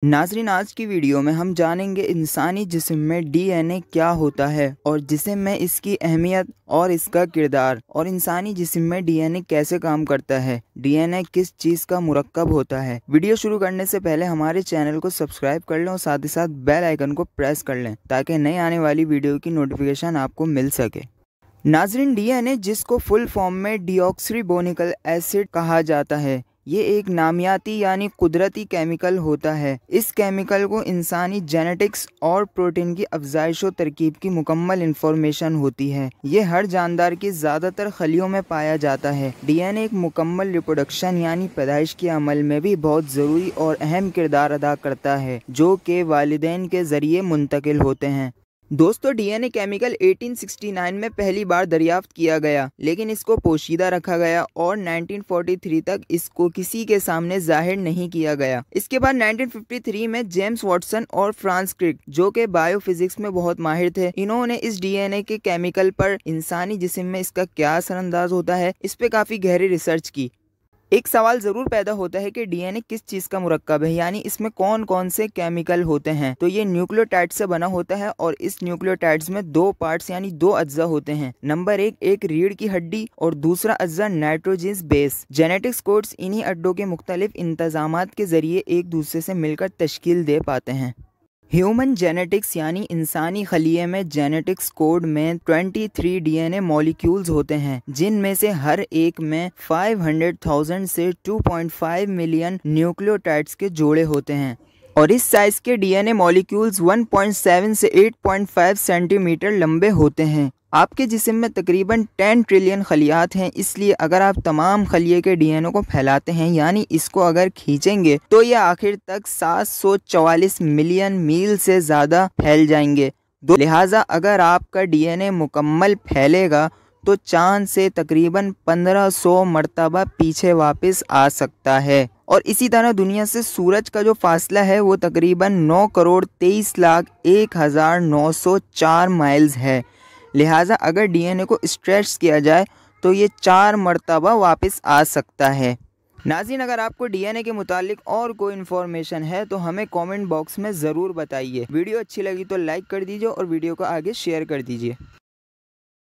नाज़रीन, आज की वीडियो में हम जानेंगे इंसानी जिस्म में डीएनए क्या होता है और जिस्म में इसकी अहमियत और इसका किरदार, और इंसानी जिस्म में डीएनए कैसे काम करता है, डीएनए किस चीज़ का मुरक्कब होता है। वीडियो शुरू करने से पहले हमारे चैनल को सब्सक्राइब कर लें और साथ ही साथ बेल आइकन को प्रेस कर लें ताकि नई आने वाली वीडियो की नोटिफिकेशन आपको मिल सके। नाज़रीन, डीएनए, जिसको फुल फॉर्म में डीऑक्सीरिबोन्यूक्लिक एसिड कहा जाता है, ये एक नामियाती यानी कुदरती केमिकल होता है। इस केमिकल को इंसानी जेनेटिक्स और प्रोटीन की अफजाइश और तरकीब की मुकम्मल इंफॉर्मेशन होती है। ये हर जानदार की ज़्यादातर खलियों में पाया जाता है। डीएनए एक मुकम्मल रिप्रोडक्शन यानी पैदाइश के अमल में भी बहुत ज़रूरी और अहम किरदार अदा करता है, जो कि वालिदैन के ज़रिए मुंतकिल होते हैं। दोस्तों, डीएनए केमिकल 1869 में पहली बार दरियाफ्त किया गया, लेकिन इसको पोशीदा रखा गया और 1943 तक इसको किसी के सामने जाहिर नहीं किया गया। इसके बाद 1953 में जेम्स वाटसन और फ्रांस क्रिक, जो कि बायोफिजिक्स में बहुत माहिर थे, इन्होंने इस डीएनए के केमिकल पर इंसानी जिस्म में इसका क्या असरअंदाज होता है, इस पे काफ़ी गहरी रिसर्च की। एक सवाल जरूर पैदा होता है कि डीएनए किस चीज का मुरक्कब है, यानी इसमें कौन कौन से केमिकल होते हैं। तो ये न्यूक्लियोटाइड से बना होता है और इस न्यूक्लियोटाइड्स में दो पार्ट्स यानी दो अज्जा होते हैं। नंबर एक रीढ़ की हड्डी और दूसरा अज्जा नाइट्रोजनस बेस। जेनेटिक्स कोड्स इन्हीं अड्डों के मुख्तलिफ इंतजामात के जरिए एक दूसरे से मिलकर तश्कील दे पाते हैं। ह्यूमन जेनेटिक्स यानी इंसानी खलिए में जेनेटिक्स कोड में 23 डीएनए मॉलिक्यूल्स होते हैं, जिनमें से हर एक में 500,000 से 2.5 मिलियन न्यूक्लियोटाइड्स के जोड़े होते हैं, और इस साइज के डीएनए मॉलिक्यूल्स 1.7 से 8.5 सेंटीमीटर लंबे होते हैं। आपके जिस्म में तकरीबन 10 ट्रिलियन खलियात हैं, इसलिए अगर आप तमाम खलिए के डीएनए को फैलाते हैं यानी इसको अगर खींचेंगे तो ये आखिर तक 744 मिलियन मील से ज़्यादा फैल जाएंगे। लिहाजा अगर आपका डीएनए मुकम्मल फैलेगा तो चांद से तकरीबन 1500 मरतबा पीछे वापस आ सकता है, और इसी तरह दुनिया से सूरज का जो फासला है वो तकरीबन 9,23,01,904 माइल्स है। लिहाजा अगर डीएनए को स्ट्रेच किया जाए तो ये 4 मरतबा वापस आ सकता है। नाज़रीन, अगर आपको डीएनए के मुतालिक और कोई इन्फॉर्मेशन है तो हमें कमेंट बॉक्स में ज़रूर बताइए। वीडियो अच्छी लगी तो लाइक कर दीजिए और वीडियो को आगे शेयर कर दीजिए।